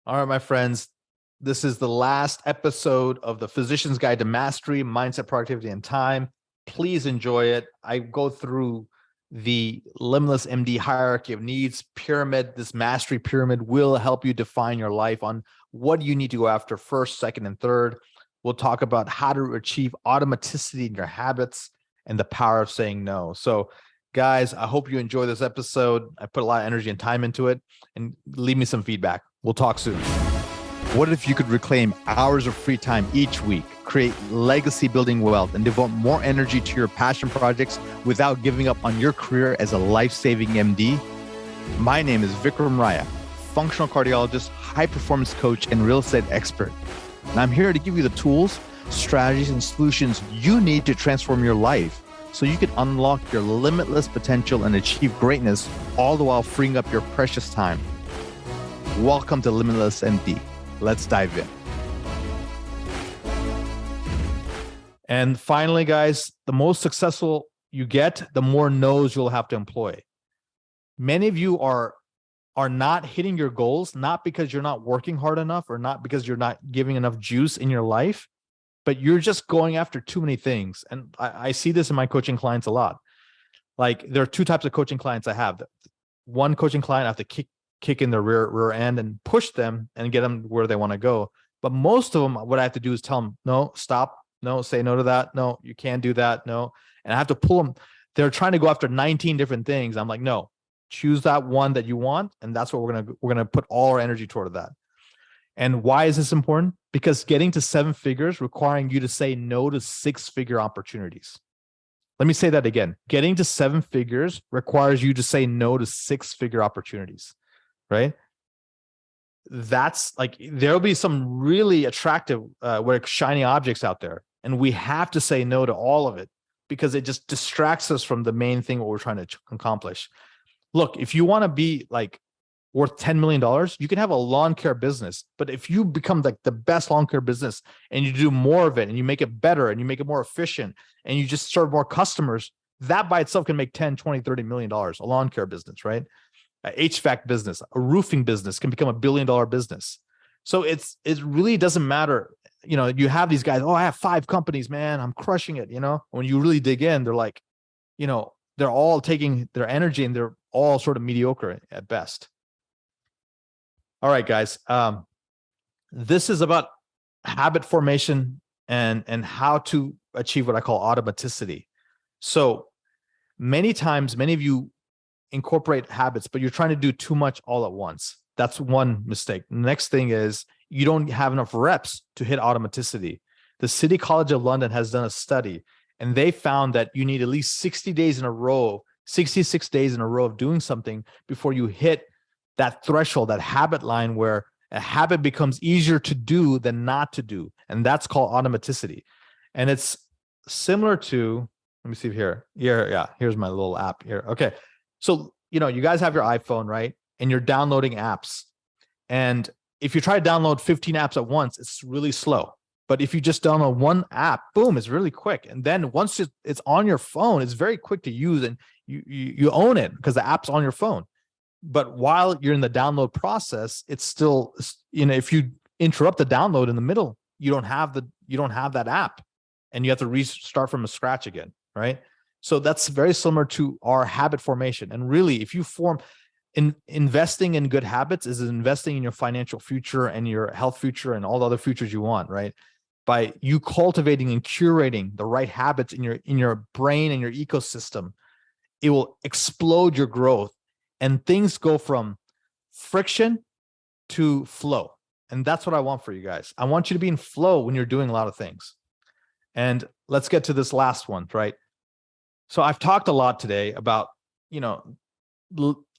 All right, my friends, this is the last episode of the Physician's Guide to Mastery, Mindset, Productivity, and Time. Please enjoy it. I go through the Limitless MD hierarchy of needs pyramid. This mastery pyramid will help you define your life on what you need to go after first, second, and third. We'll talk about how to achieve automaticity in your habits and the power of saying no. So, guys, I hope you enjoy this episode. I put a lot of energy and time into it, and leave me some feedback. We'll talk soon. What if you could reclaim hours of free time each week, create legacy building wealth, and devote more energy to your passion projects without giving up on your career as a life-saving MD? My name is Vikram Raya, functional cardiologist, high performance coach, and real estate expert. And I'm here to give you the tools, strategies, and solutions you need to transform your life so you can unlock your limitless potential and achieve greatness, all the while freeing up your precious time. Welcome to Limitless MD. Let's dive in. And finally, guys, the most successful you get, the more no's you'll have to employ. Many of you are not hitting your goals, not because you're not working hard enough or not because you're not giving enough juice in your life, but you're just going after too many things. And I see this in my coaching clients a lot. Like, there are two types of coaching clients I have. One coaching client, I have to kick in their rear end and push them and get them where they want to go. But most of them, what I have to do is tell them, no, stop, no, say no to that. No, you can't do that. No. And I have to pull them. They're trying to go after 19 different things. I'm like, no, choose that one that you want. And that's what we're going to put all our energy toward that. And why is this important? Because getting to 7 figures requiring you to say no to 6-figure opportunities. Let me say that again. Getting to 7 figures requires you to say no to 6-figure opportunities. Right? That's like, there'll be some really attractive, shiny objects out there. And we have to say no to all of it because it just distracts us from the main thing, what we're trying to accomplish. Look, if you want to be like worth $10 million, you can have a lawn care business. But if you become like the best lawn care business and you do more of it and you make it better and you make it more efficient and you just serve more customers, that by itself can make 10, 20, $30 million, a lawn care business, right? HVAC business, a roofing business can become $1 billion business. So it really doesn't matter. You know, you have these guys, oh, I have 5 companies, man, I'm crushing it. You know, when you really dig in, they're like, you know, they're all taking their energy and they're all sort of mediocre at best. All right, guys. This is about habit formation and how to achieve what I call automaticity. So many times, many of you incorporate habits, but you're trying to do too much all at once. That's one mistake. The next thing is you don't have enough reps to hit automaticity. The City College of London has done a study, and they found that you need at least 60 days in a row, 66 days in a row of doing something before you hit that threshold, that habit line where a habit becomes easier to do than not to do. And that's called automaticity. And it's similar to, let me see here. Yeah, here's my little app here. Okay. So, you know, you guys have your iPhone, right? And you're downloading apps. And if you try to download 15 apps at once, it's really slow. But if you just download one app, boom, it's really quick. And then once it's on your phone, it's very quick to use and you own it because the app's on your phone. But while you're in the download process, it's still, you know, if you interrupt the download in the middle, you don't have that app and you have to restart from scratch again, right? So that's very similar to our habit formation. And really, if you investing in good habits is investing in your financial future and your health future and all the other futures you want, right? By you cultivating and curating the right habits in your brain and your ecosystem, it will explode your growth. And things go from friction to flow. And that's what I want for you guys. I want you to be in flow when you're doing a lot of things. And let's get to this last one, right? So I've talked a lot today about, you know,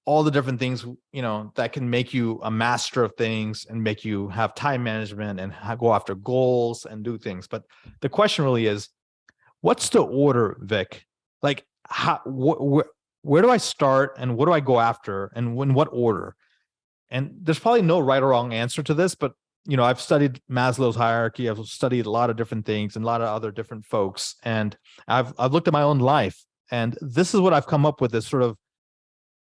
all the different things, you know, that can make you a master of things and make you have time management and go after goals and do things. But the question really is, what's the order, Vic? Like, where do I start and what do I go after and in what order? And there's probably no right or wrong answer to this, but you know, I've studied Maslow's hierarchy. I've studied a lot of different things and a lot of other different folks. And I've looked at my own life, and this is what I've come up with, is sort of,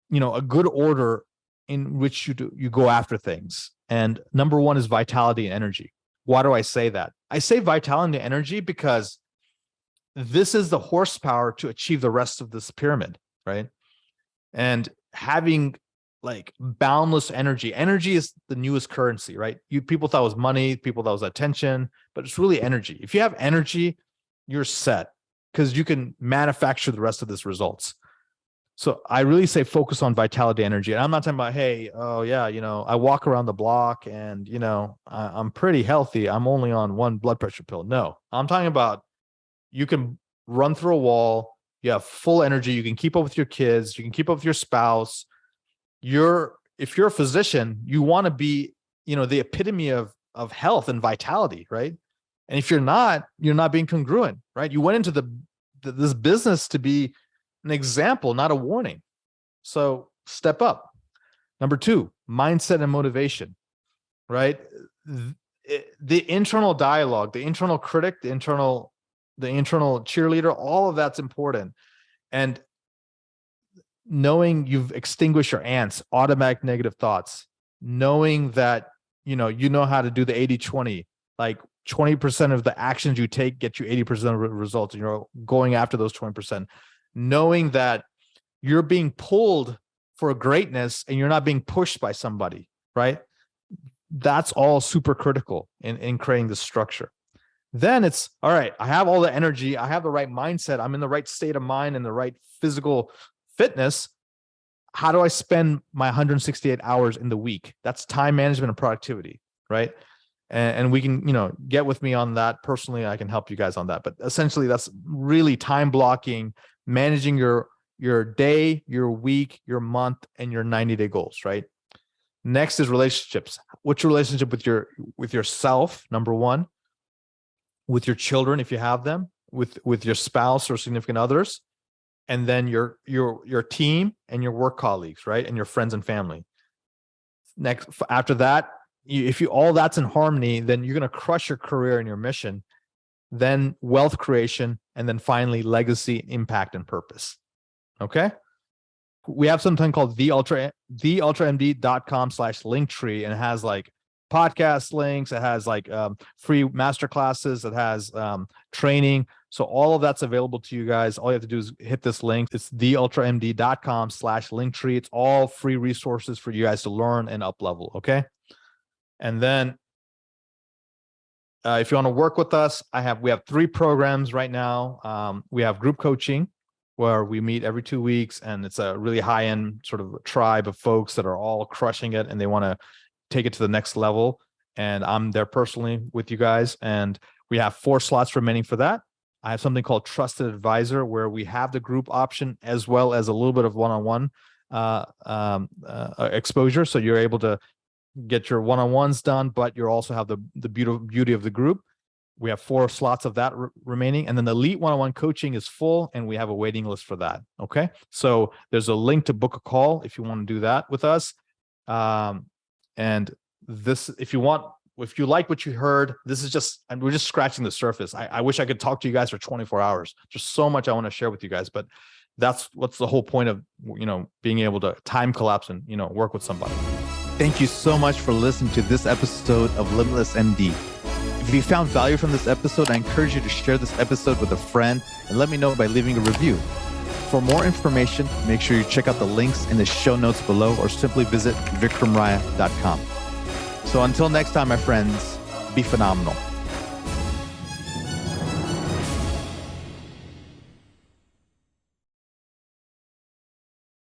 you know, a good order in which you go after things. And number one is vitality and energy. Why do I say that? I say vitality and energy because this is the horsepower to achieve the rest of this pyramid, right? And having like boundless energy. Energy is the newest currency, right? People thought it was money, people thought it was attention, but it's really energy. If you have energy, you're set because you can manufacture the rest of this results. So I really say focus on vitality, energy. And I'm not talking about, hey, oh yeah, I walk around the block and, I'm pretty healthy. I'm only on one blood pressure pill. No, I'm talking about you can run through a wall. You have full energy. You can keep up with your kids. You can keep up with your spouse. If you're a physician, you want to be, the epitome of health and vitality, right? And if you're not being congruent, right? You went into this business to be an example, not a warning. So step up. Number two, mindset and motivation, right? The internal dialogue, the internal critic, the internal cheerleader, all of that's important. And knowing you've extinguished your ants, automatic negative thoughts, knowing that, you know how to do the 80-20, like 20% of the actions you take get you 80% of the results, and you're going after those 20%. Knowing that you're being pulled for greatness and you're not being pushed by somebody, right? That's all super critical in creating this structure. Then it's, all right, I have all the energy, I have the right mindset, I'm in the right state of mind and the right physical fitness. How do I spend my 168 hours in the week? That's time management and productivity, right? And we can, get with me on that. Personally, I can help you guys on that. But essentially, that's really time blocking, managing your day, your week, your month, and your 90-day goals, right? Next is relationships. What's your relationship with yourself, number one, with your children, if you have them, with your spouse or significant others, and then your team and your work colleagues, right? And your friends and family. Next, after that, if all that's in harmony, then you're going to crush your career and your mission. Then wealth creation, and then finally legacy, impact, and purpose. Okay. We have something called theultramd.com/linktree, and it has like podcast links. It has like free masterclasses. It has training. So all of that's available to you guys. All you have to do is hit this link. It's theultramd.com/linktree. It's all free resources for you guys to learn and up level. Okay. And then if you want to work with us, we have 3 programs right now. We have group coaching, where we meet every 2 weeks, and it's a really high-end sort of tribe of folks that are all crushing it and they want to take it to the next level. And I'm there personally with you guys. And we have 4 slots remaining for that. I have something called Trusted Advisor, where we have the group option as well as a little bit of one-on-one exposure. So you're able to get your one-on-ones done, but you also have the beauty of the group. We have 4 slots of that remaining. And then the Elite one-on-one coaching is full, and we have a waiting list for that. Okay. So there's a link to book a call if you want to do that with us. And this, if you like what you heard, this is we're just scratching the surface. I wish I could talk to you guys for 24 hours. There's so much I want to share with you guys, but that's what's the whole point of, being able to time collapse and, work with somebody. Thank you so much for listening to this episode of Limitless MD. If you found value from this episode, I encourage you to share this episode with a friend and let me know by leaving a review. For more information, make sure you check out the links in the show notes below or simply visit vikramraya.com. So until next time, my friends, be phenomenal.